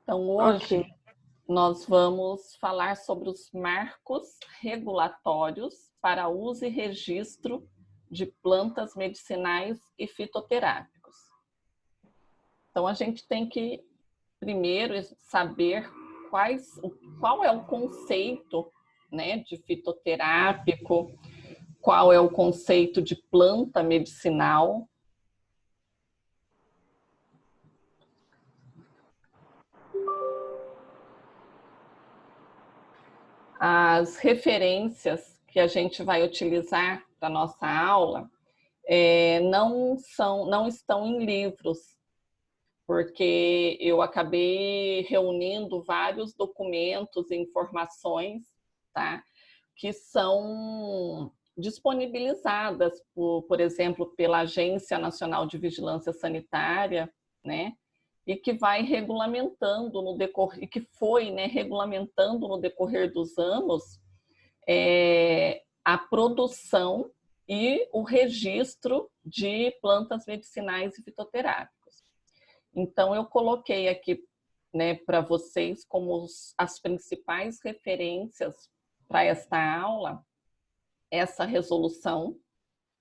Então, hoje Ok. nós vamos falar sobre os marcos regulatórios para uso e registro de plantas medicinais e fitoterápicos. Então, a gente tem que primeiro saber qual é o conceito, né, de fitoterápico, qual é o conceito de planta medicinal. As referências que a gente vai utilizar para a nossa aula não estão em livros, porque eu acabei reunindo vários documentos e informações, tá, que são disponibilizadas, por exemplo, pela Agência Nacional de Vigilância Sanitária, né, e que vai regulamentando no decorrer, e que foi, né, regulamentando no decorrer dos anos a produção e o registro de plantas medicinais e fitoterápicos. Então, eu coloquei aqui, né, para vocês como as principais referências para esta aula, essa resolução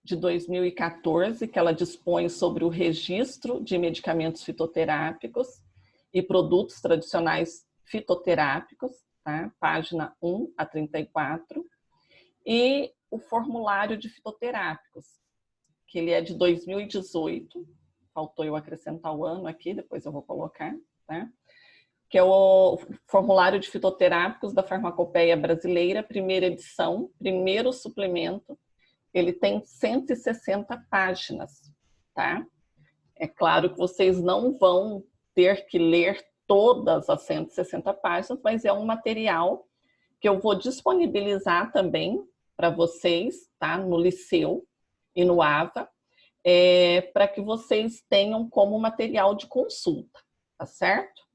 de 2014, que ela dispõe sobre o registro de medicamentos fitoterápicos e produtos tradicionais fitoterápicos, tá? Página 1 a 34, e o formulário de fitoterápicos, que ele é de 2018, faltou eu acrescentar o ano aqui, depois eu vou colocar, tá? Que é o formulário de fitoterápicos da Farmacopeia Brasileira, primeira edição, primeiro suplemento. Ele tem 160 páginas, tá? É claro que vocês não vão ter que ler todas as 160 páginas, mas é um material que eu vou disponibilizar também para vocês, tá? No Liceu e no AVA, para que vocês tenham como material de consulta, tá certo?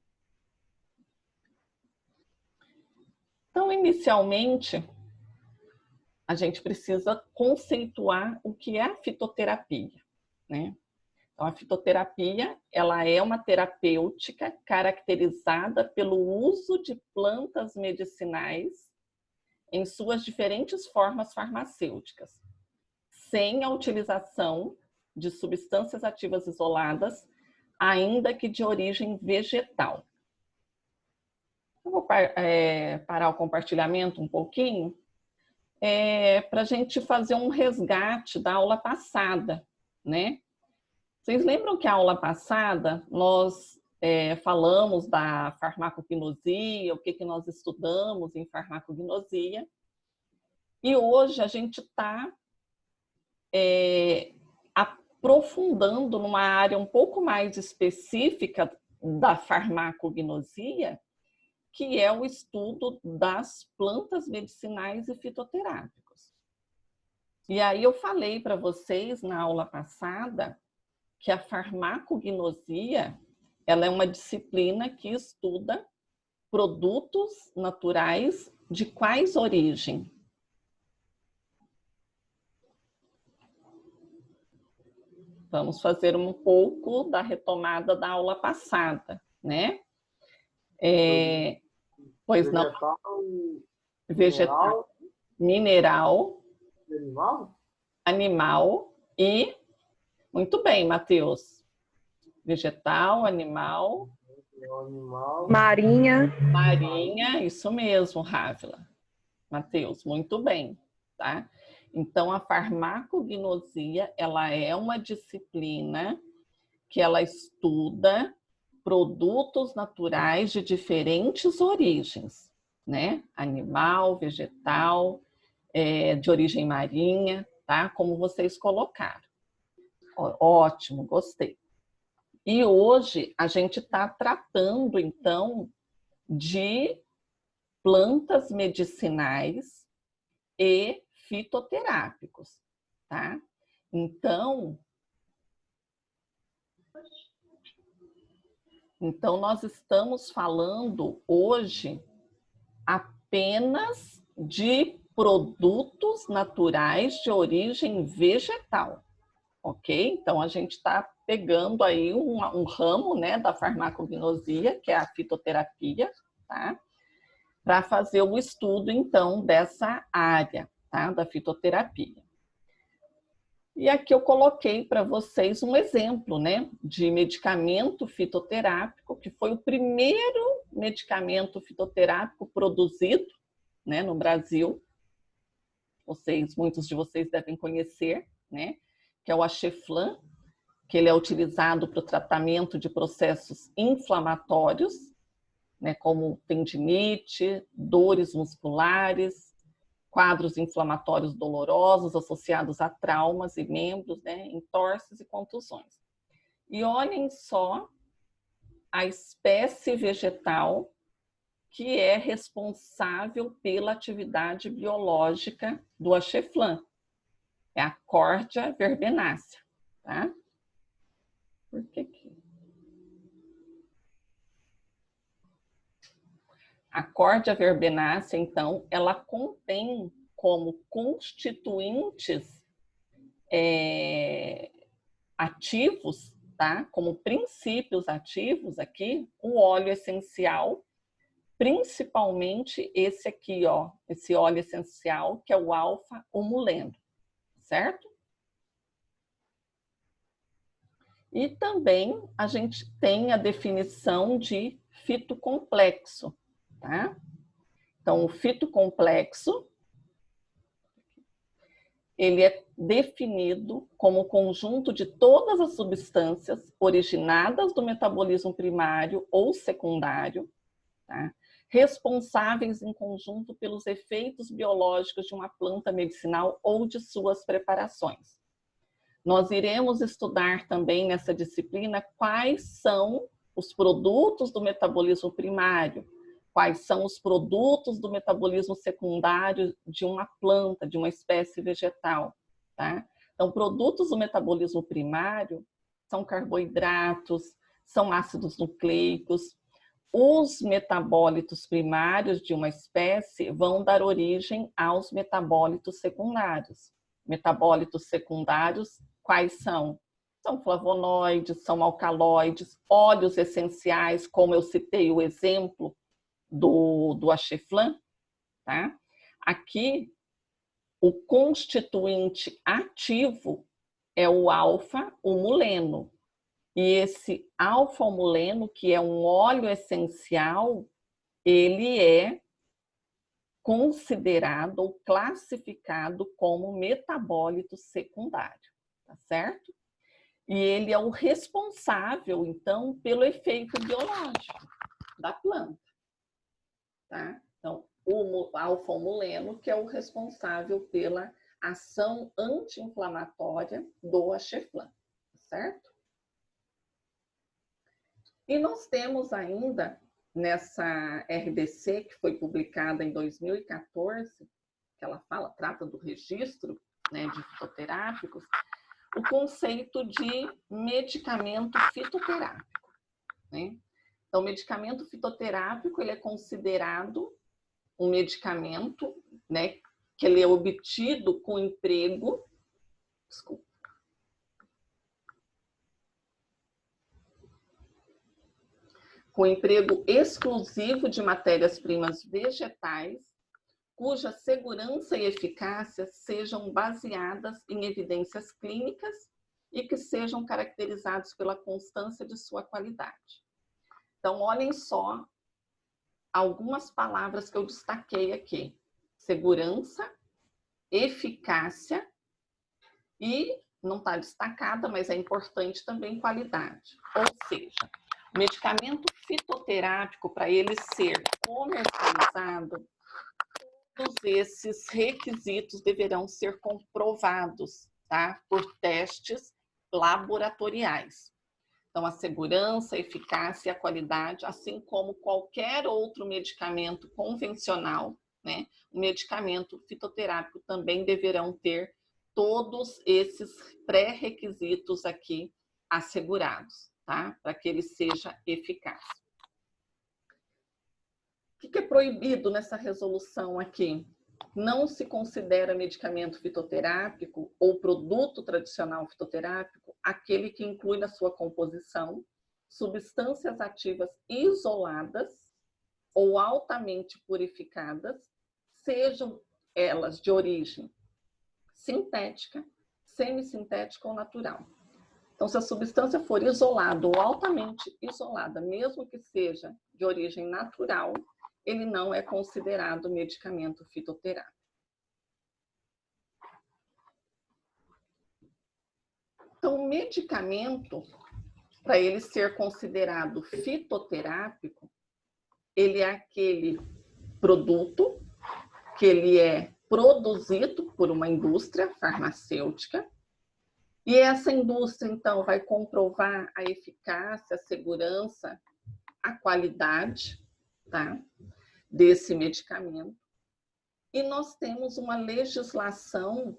Então, inicialmente, a gente precisa conceituar o que é a fitoterapia, né? Então, a fitoterapia, ela é uma terapêutica caracterizada pelo uso de plantas medicinais em suas diferentes formas farmacêuticas, sem a utilização de substâncias ativas isoladas, ainda que de origem vegetal. Eu vou parar o compartilhamento um pouquinho, para a gente fazer um resgate da aula passada, né? Vocês lembram que a aula passada nós falamos da farmacognosia, o que nós estudamos em farmacognosia, e hoje a gente está aprofundando numa área um pouco mais específica da farmacognosia, que é o estudo das plantas medicinais e fitoterápicos. E aí eu falei para vocês na aula passada que a farmacognosia, ela é uma disciplina que estuda produtos naturais de quais origem? Vamos fazer um pouco da retomada da aula passada, né? Pois não. Vegetal, mineral, animal e... Muito bem, Matheus. Vegetal, animal... Marinha. Marinha, isso mesmo, Rávila. Matheus, muito bem, tá? Então, a farmacognosia, ela é uma disciplina que ela estuda produtos naturais de diferentes origens, né? Animal, vegetal, de origem marinha, tá? Como vocês colocaram. Ótimo, gostei. E hoje a gente está tratando, então, de plantas medicinais e fitoterápicos, tá? Então nós estamos falando hoje apenas de produtos naturais de origem vegetal, ok? Então, a gente está pegando aí um ramo, né, da farmacognosia, que é a fitoterapia, tá? Para fazer o estudo, então, dessa área, tá? Da fitoterapia. E aqui eu coloquei para vocês um exemplo, né, de medicamento fitoterápico, que foi o primeiro medicamento fitoterápico produzido, né, no Brasil. Muitos de vocês devem conhecer, né, que é o Axeflan, que ele é utilizado para o tratamento de processos inflamatórios, né, como tendinite, dores musculares, quadros inflamatórios dolorosos associados a traumas e membros, né, entorses e contusões. E olhem só a espécie vegetal que é responsável pela atividade biológica do Axeflan. É a Córdia verbenácea, tá? Por que que... A Córdia verbenácea, então, ela contém como constituintes ativos, tá? Como princípios ativos aqui, o óleo essencial, principalmente esse aqui, ó, esse óleo essencial, que é o alfa-humuleno, certo? E também a gente tem a definição de fitocomplexo, tá? Então, o fitocomplexo, ele é definido como o conjunto de todas as substâncias originadas do metabolismo primário ou secundário, tá? Responsáveis em conjunto pelos efeitos biológicos de uma planta medicinal ou de suas preparações. Nós iremos estudar também nessa disciplina quais são os produtos do metabolismo primário, quais são os produtos do metabolismo secundário de uma planta, de uma espécie vegetal, tá? Então, produtos do metabolismo primário são carboidratos, são ácidos nucleicos. Os metabólitos primários de uma espécie vão dar origem aos metabólitos secundários. Metabólitos secundários, quais são? São flavonoides, são alcaloides, óleos essenciais, como eu citei o exemplo do Axeflan, tá? Aqui, o constituinte ativo é o alfa-humuleno. E esse alfa-humuleno, que é um óleo essencial, ele é considerado ou classificado como metabólito secundário, tá certo? E ele é o responsável, então, pelo efeito biológico da planta, tá? Então, o alfa-humuleno, que é o responsável pela ação anti-inflamatória do Axeflan, certo? E nós temos ainda, nessa RDC, que foi publicada em 2014, que ela trata do registro, né, de fitoterápicos, o conceito de medicamento fitoterápico, né? Então, o medicamento fitoterápico, ele é considerado um medicamento, né, que ele é obtido com emprego, com emprego exclusivo de matérias-primas vegetais, cuja segurança e eficácia sejam baseadas em evidências clínicas e que sejam caracterizados pela constância de sua qualidade. Então, olhem só algumas palavras que eu destaquei aqui: segurança, eficácia e, não está destacada, mas é importante também, qualidade. Ou seja, o medicamento fitoterápico, para ele ser comercializado, todos esses requisitos deverão ser comprovados, tá? Por testes laboratoriais. Então, a segurança, a eficácia e a qualidade, assim como qualquer outro medicamento convencional, né? O medicamento fitoterápico também deverão ter todos esses pré-requisitos aqui assegurados, tá? Para que ele seja eficaz. O que é proibido nessa resolução aqui? não se considera medicamento fitoterápico ou produto tradicional fitoterápico aquele que inclui na sua composição substâncias ativas isoladas ou altamente purificadas, sejam elas de origem sintética, semissintética ou natural. Então, se a substância for isolada ou altamente isolada, mesmo que seja de origem natural, ele não é considerado medicamento fitoterápico. Então, o medicamento, para ele ser considerado fitoterápico, ele é aquele produto que ele é produzido por uma indústria farmacêutica, e essa indústria, então, vai comprovar a eficácia, a segurança, a qualidade, tá, desse medicamento. E nós temos uma legislação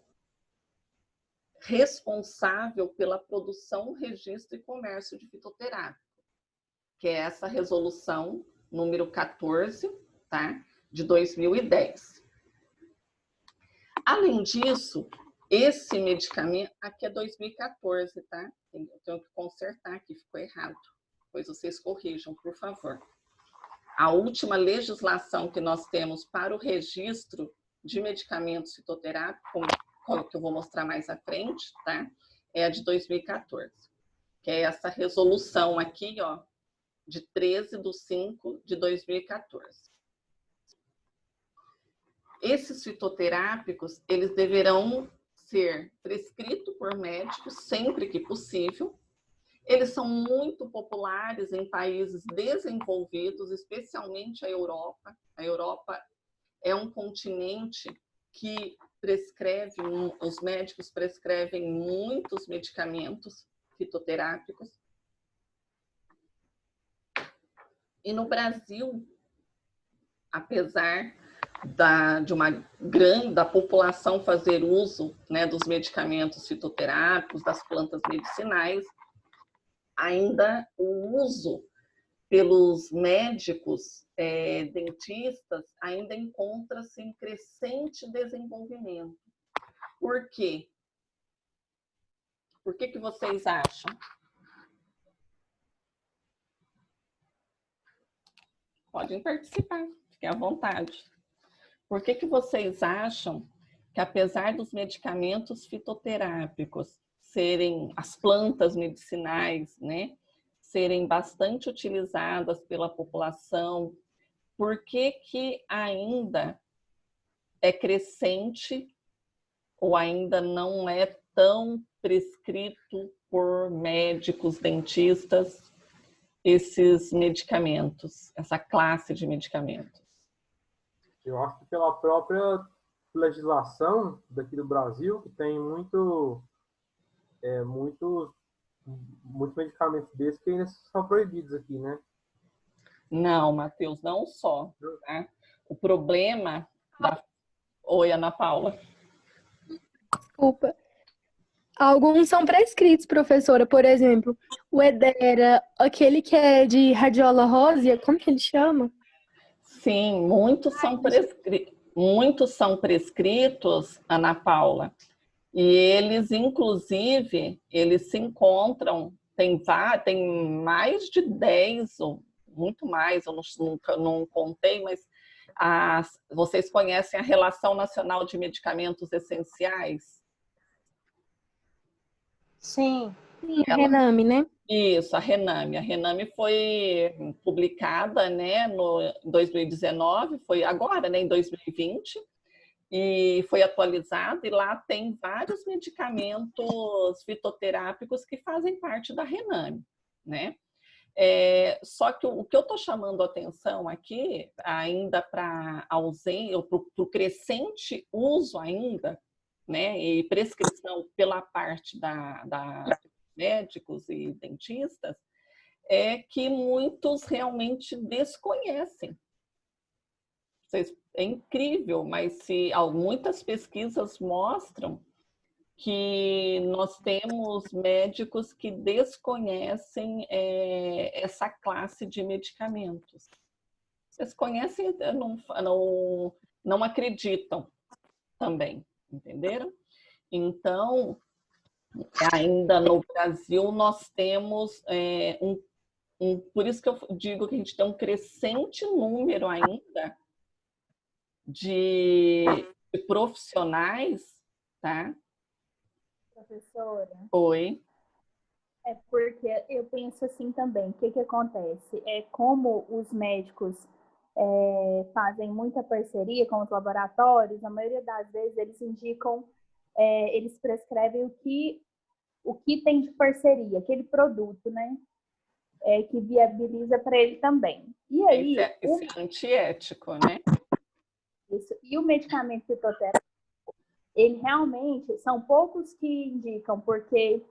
responsável pela produção, registro e comércio de fitoterápico, que é essa resolução número 14, tá, de 2010. Além disso, esse medicamento, aqui é 2014, tá? Eu tenho que consertar aqui, ficou errado. Depois vocês corrijam, por favor. A última legislação que nós temos para o registro de medicamentos fitoterápicos, que eu vou mostrar mais à frente, tá? É a de 2014, que é essa resolução aqui, ó, de 13/5/2014. Esses fitoterápicos, eles deverão ser prescritos por médicos sempre que possível. Eles são muito populares em países desenvolvidos, especialmente a Europa. A Europa é um continente que prescreve, os médicos prescrevem muitos medicamentos fitoterápicos. E no Brasil, apesar da população fazer uso, né, dos medicamentos fitoterápicos, das plantas medicinais, ainda o uso pelos médicos, dentistas, ainda encontra-se em crescente desenvolvimento. Por quê? Por que vocês acham? Podem participar, fiquem à vontade. Por que vocês acham que, apesar dos medicamentos fitoterápicos serem, as plantas medicinais, né, serem bastante utilizadas pela população, por que ainda é crescente ou ainda não é tão prescrito por médicos, dentistas, esses medicamentos, essa classe de medicamentos? Eu acho que pela própria legislação daqui do Brasil, que tem muitos medicamentos desses que ainda são proibidos aqui, né? Não, Matheus, não só. Tá? O problema da... Oi, Ana Paula. Desculpa. Alguns são prescritos, professora. Por exemplo, o Edera, aquele que é de radiola rósea, como que ele chama? Sim, muitos são prescritos, Ana Paula. E eles, inclusive, eles se encontram, tem mais de 10, ou muito mais, eu não contei, mas vocês conhecem a Relação Nacional de Medicamentos Essenciais? Sim, a Rename, né? Isso, a Rename. A Rename foi publicada, né, em 2019, foi agora, né, em 2020, e foi atualizada, e lá tem vários medicamentos fitoterápicos que fazem parte da Rename, né? Só que o que eu estou chamando a atenção aqui, ainda para o crescente uso ainda, né, e prescrição pela parte da médicos e dentistas, é que muitos realmente desconhecem. É incrível, mas muitas pesquisas mostram que nós temos médicos que desconhecem essa classe de medicamentos. Vocês conhecem, não acreditam também, entenderam? Então, ainda no Brasil, nós temos por isso que eu digo que a gente tem um crescente número ainda de profissionais, tá? Professora, Oi. é porque eu penso assim também, o que que acontece? É como os médicos fazem muita parceria com os laboratórios, a maioria das vezes eles indicam, eles prescrevem o que tem de parceria, aquele produto, né? Que viabiliza para ele também. E aí, Isso é antiético, né? isso, e o medicamento fitoterápico, ele realmente, são poucos que indicam, porque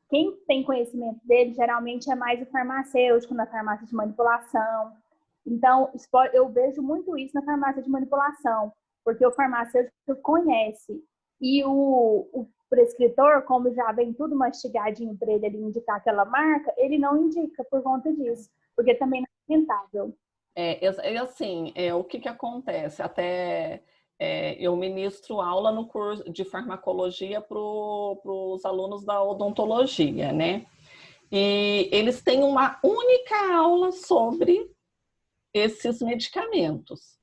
quem tem conhecimento dele geralmente é mais o farmacêutico, na farmácia de manipulação. Então, eu vejo muito isso na farmácia de manipulação, porque o farmacêutico conhece. E o prescritor, como já vem tudo mastigadinho para ele indicar aquela marca, ele não indica por conta disso, porque também não é rentável. Assim, o que acontece? Até eu ministro aula no curso de farmacologia para os alunos da odontologia, né? E eles têm uma única aula sobre esses medicamentos.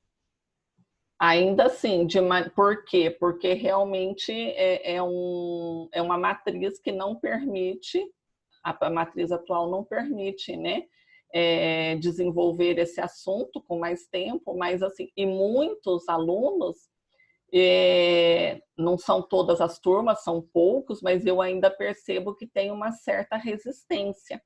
Ainda assim, por quê? Porque realmente é uma matriz que não permite, a matriz atual não permite, né, desenvolver esse assunto com mais tempo, mas assim, e muitos alunos, não são todas as turmas, são poucos, mas eu ainda percebo que tem uma certa resistência,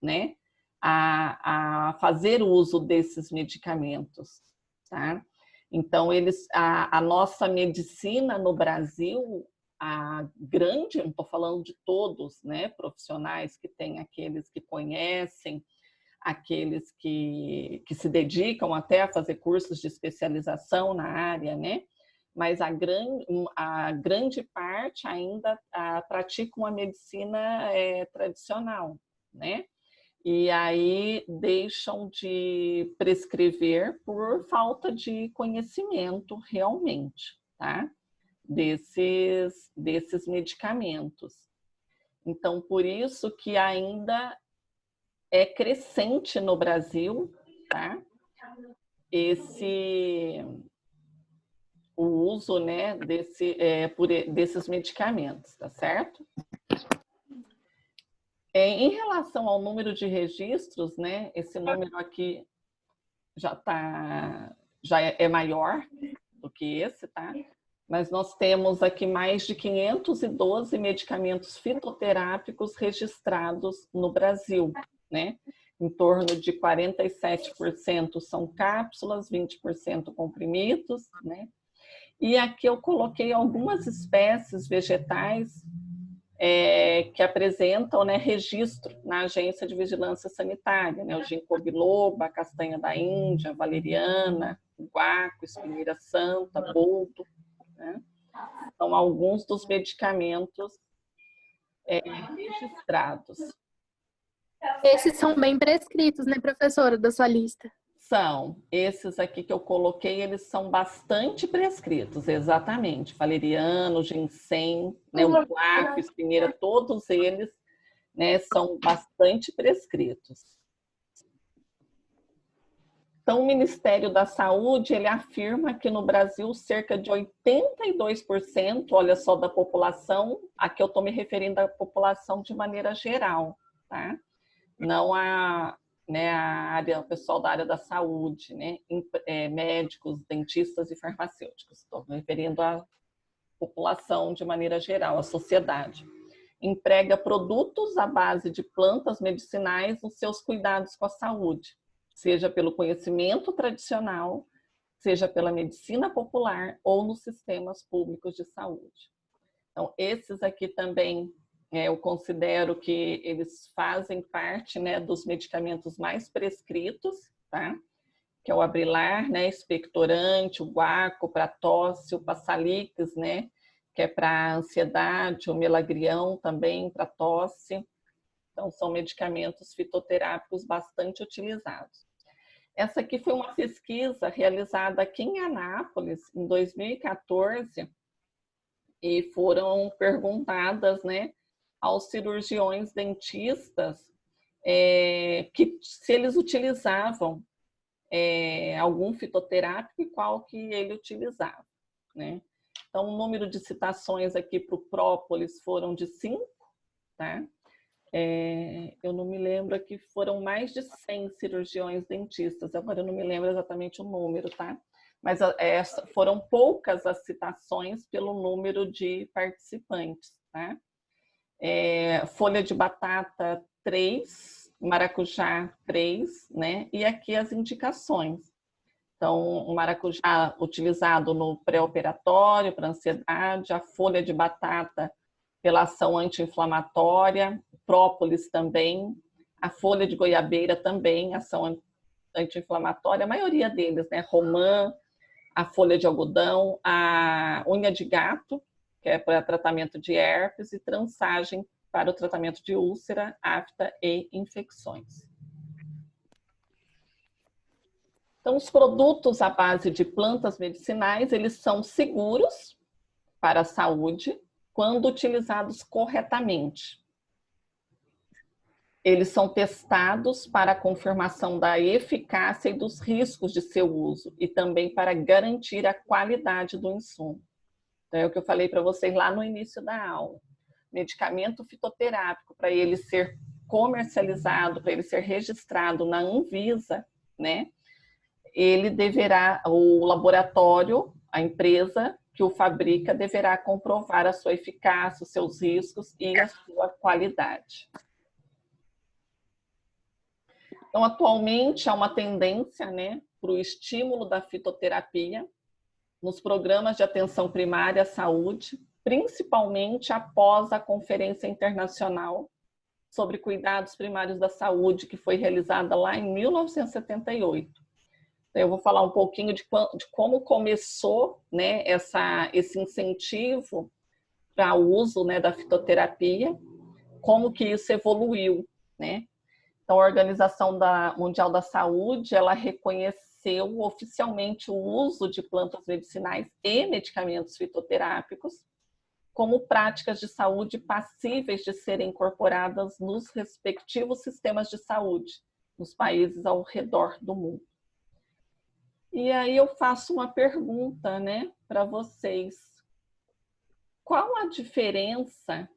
né, a fazer uso desses medicamentos, tá? Então, a nossa medicina no Brasil, a grande, não estou falando de todos, né, profissionais, que tem aqueles que conhecem, aqueles que se dedicam até a fazer cursos de especialização na área, né? Mas a grande parte ainda pratica uma medicina tradicional, né? E aí deixam de prescrever por falta de conhecimento realmente, tá? Desses medicamentos. Então, por isso que ainda é crescente no Brasil, tá? O uso, né, desses medicamentos, tá certo? Em relação ao número de registros, né, esse número aqui já é maior do que esse, tá? Mas nós temos aqui mais de 512 medicamentos fitoterápicos registrados no Brasil, né? Em torno de 47% são cápsulas, 20% comprimidos, né? E aqui eu coloquei algumas espécies vegetais que apresentam, né, registro na Agência de Vigilância Sanitária, né, o ginkgo biloba, a castanha da Índia, a valeriana, o guaco, espinheira santa, boldo, né? São alguns dos medicamentos registrados. Esses são bem prescritos, né, professora, da sua lista? São. Esses aqui que eu coloquei, eles são bastante prescritos, exatamente. Valeriano, ginseng, né, o guaco, espinheira, todos eles, né, são bastante prescritos. Então, o Ministério da Saúde, ele afirma que no Brasil cerca de 82%, olha só, da população, aqui eu estou me referindo à população de maneira geral, tá? Não né, o pessoal da área da saúde, né, médicos, dentistas e farmacêuticos. Estou me referindo à população de maneira geral, à sociedade. Emprega produtos à base de plantas medicinais nos seus cuidados com a saúde, seja pelo conhecimento tradicional, seja pela medicina popular ou nos sistemas públicos de saúde. Então, esses aqui também eu considero que eles fazem parte, né, dos medicamentos mais prescritos, tá? Que é o Abrilar, né, expectorante, o guaco para tosse, o Passalix, né, que é para ansiedade, o Melagrião também para tosse. Então, são medicamentos fitoterápicos bastante utilizados. Essa aqui foi uma pesquisa realizada aqui em Anápolis, em 2014, e foram perguntadas, né, aos cirurgiões dentistas que se eles utilizavam algum fitoterápico e qual que ele utilizava, né? Então, o número de citações aqui para o própolis foram de 5, tá? Eu não me lembro aqui, foram mais de 100 cirurgiões dentistas, agora eu não me lembro exatamente o número, tá? Mas foram poucas as citações pelo número de participantes, tá? Folha de batata, 3, maracujá, 3, né? E aqui as indicações. Então, o maracujá utilizado no pré-operatório para ansiedade, a folha de batata pela ação anti-inflamatória, própolis também, a folha de goiabeira também, ação anti-inflamatória, a maioria deles, né? Romã, a folha de algodão, a unha de gato, que é para tratamento de herpes, e trançagem para o tratamento de úlcera, afta e infecções. Então, os produtos à base de plantas medicinais, eles são seguros para a saúde quando utilizados corretamente. Eles são testados para a confirmação da eficácia e dos riscos de seu uso e também para garantir a qualidade do insumo. Então, é o que eu falei para vocês lá no início da aula. Medicamento fitoterápico, para ele ser comercializado, para ele ser registrado na Anvisa, né? Ele deverá, o laboratório, a empresa que o fabrica, deverá comprovar a sua eficácia, os seus riscos e a sua qualidade. Então, atualmente, há uma tendência, né, para o estímulo da fitoterapia nos programas de atenção primária à saúde, principalmente após a Conferência Internacional sobre Cuidados Primários da Saúde, que foi realizada lá em 1978. Eu vou falar um pouquinho de como começou, né, esse incentivo para o uso, né, da fitoterapia, como que isso evoluiu, né? Então, a Organização Mundial da Saúde, ela reconheceu oficialmente o uso de plantas medicinais e medicamentos fitoterápicos como práticas de saúde passíveis de serem incorporadas nos respectivos sistemas de saúde, nos países ao redor do mundo. E aí eu faço uma pergunta, né, para vocês. Qual a diferença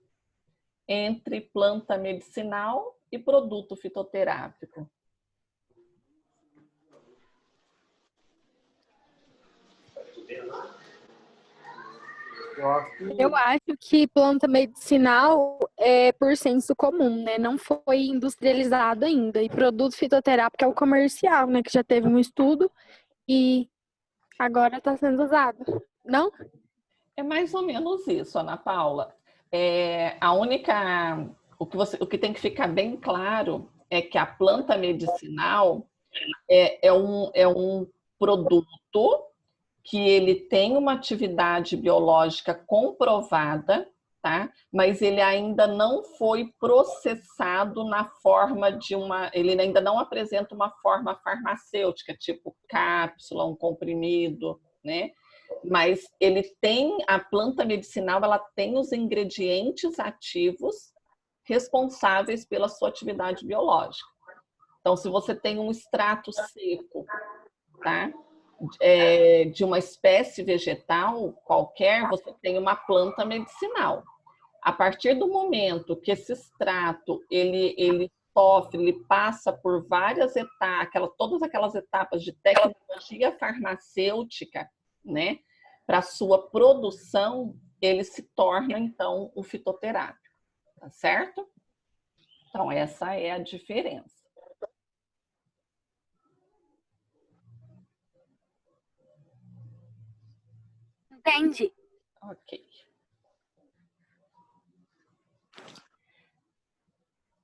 entre planta medicinal e produto fitoterápico? Eu acho que planta medicinal é por senso comum, né? Não foi industrializado ainda. E produto fitoterápico é o comercial, né? Que já teve um estudo e agora está sendo usado. Não? É mais ou menos isso, Ana Paula. O que tem que ficar bem claro é que a planta medicinal é um produto que ele tem uma atividade biológica comprovada, tá? Mas ele ainda não foi processado na forma de ele ainda não apresenta uma forma farmacêutica, tipo cápsula, um comprimido, né? Mas a planta medicinal, ela tem os ingredientes ativos responsáveis pela sua atividade biológica. Então, se você tem um extrato seco, tá? De uma espécie vegetal qualquer, você tem uma planta medicinal. A partir do momento que esse extrato ele passa por várias etapas, todas aquelas etapas de tecnologia farmacêutica, né, para sua produção, ele se torna então o fitoterápico, tá certo? Então essa é a diferença. Entendi. Ok.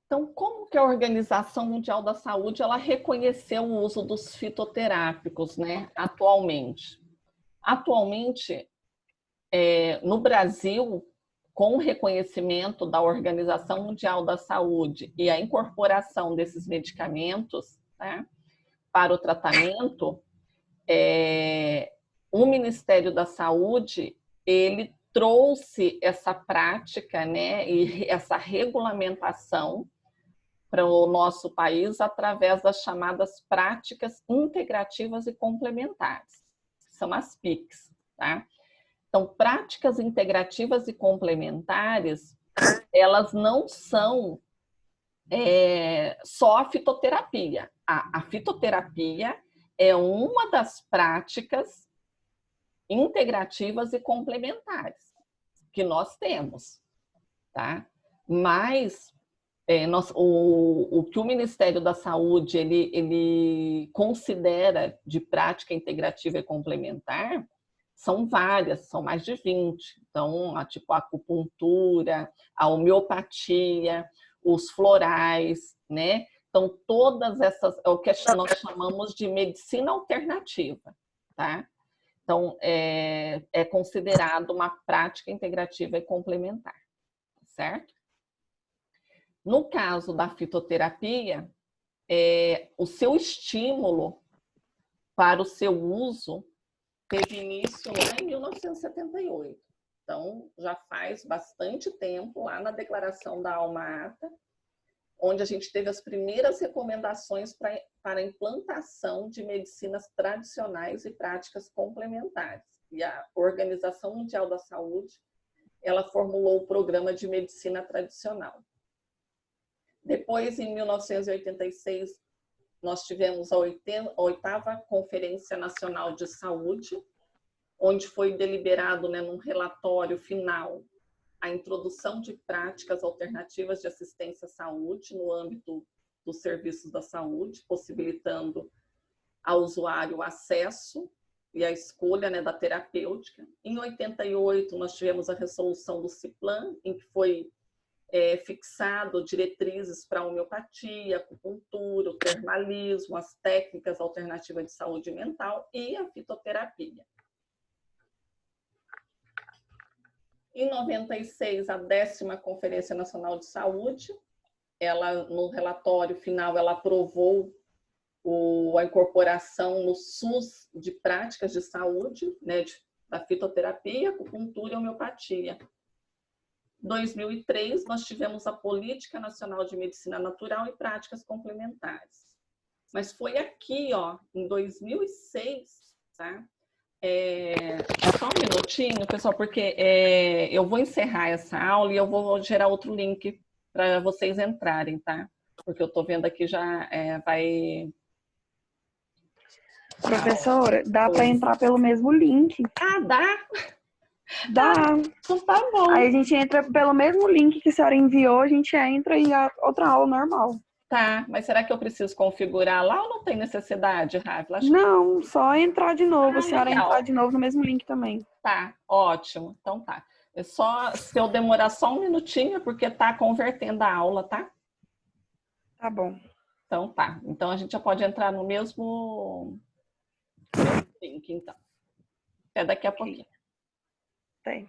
Então, como que a Organização Mundial da Saúde ela reconheceu o uso dos fitoterápicos, né, atualmente? Atualmente, no Brasil, com o reconhecimento da Organização Mundial da Saúde e a incorporação desses medicamentos, né, para o tratamento, o Ministério da Saúde, ele trouxe essa prática, né, e essa regulamentação para o nosso país através das chamadas práticas integrativas e complementares, que são as PICs, tá? Então, práticas integrativas e complementares, elas não são só a fitoterapia. A fitoterapia é uma das práticas integrativas e complementares que nós temos, tá? Mas o que o Ministério da Saúde ele considera de prática integrativa e complementar são várias, são mais de 20. Então, tipo a acupuntura, a homeopatia, os florais, né? Então, todas essas é o que nós chamamos de medicina alternativa, tá? Então, é considerado uma prática integrativa e complementar, certo? No caso da fitoterapia, o seu estímulo para o seu uso teve início lá em 1978. Então, já faz bastante tempo, lá na Declaração da Alma-Ata, onde a gente teve as primeiras recomendações para a implantação de medicinas tradicionais e práticas complementares. E a Organização Mundial da Saúde, ela formulou o Programa de Medicina Tradicional. Depois, em 1986, nós tivemos a 8ª Conferência Nacional de Saúde, onde foi deliberado, né, num relatório final, a introdução de práticas alternativas de assistência à saúde no âmbito dos serviços da saúde, possibilitando ao usuário o acesso e a escolha, né, da terapêutica. Em 88, nós tivemos a resolução do CIPLAN, em que foi fixado diretrizes para a homeopatia, acupuntura, o termalismo, as técnicas alternativas de saúde mental e a fitoterapia. Em 96, a 10ª Conferência Nacional de Saúde, ela, no relatório final, ela aprovou a incorporação no SUS de práticas de saúde, né, da fitoterapia, acupuntura e homeopatia. Em 2003, nós tivemos a Política Nacional de Medicina Natural e Práticas Complementares. Mas foi aqui, ó, em 2006, tá? Só um minutinho, pessoal, porque eu vou encerrar essa aula e eu vou gerar outro link para vocês entrarem, tá? Porque eu estou vendo aqui já vai... Professora, dá para entrar pelo mesmo link. Ah, dá? Dá. Então tá bom. Aí a gente entra pelo mesmo link que a senhora enviou, a gente entra e a outra aula normal. Tá, mas será que eu preciso configurar lá ou não tem necessidade, Rafa? Não, só entrar de novo. A senhora legal. entrar de novo no mesmo link também. Tá, ótimo. Então tá. É só, se eu demorar só um minutinho, porque tá convertendo a aula, tá? Tá bom. Então tá. Então a gente já pode entrar no mesmo link, então. Até daqui a pouquinho. Tem.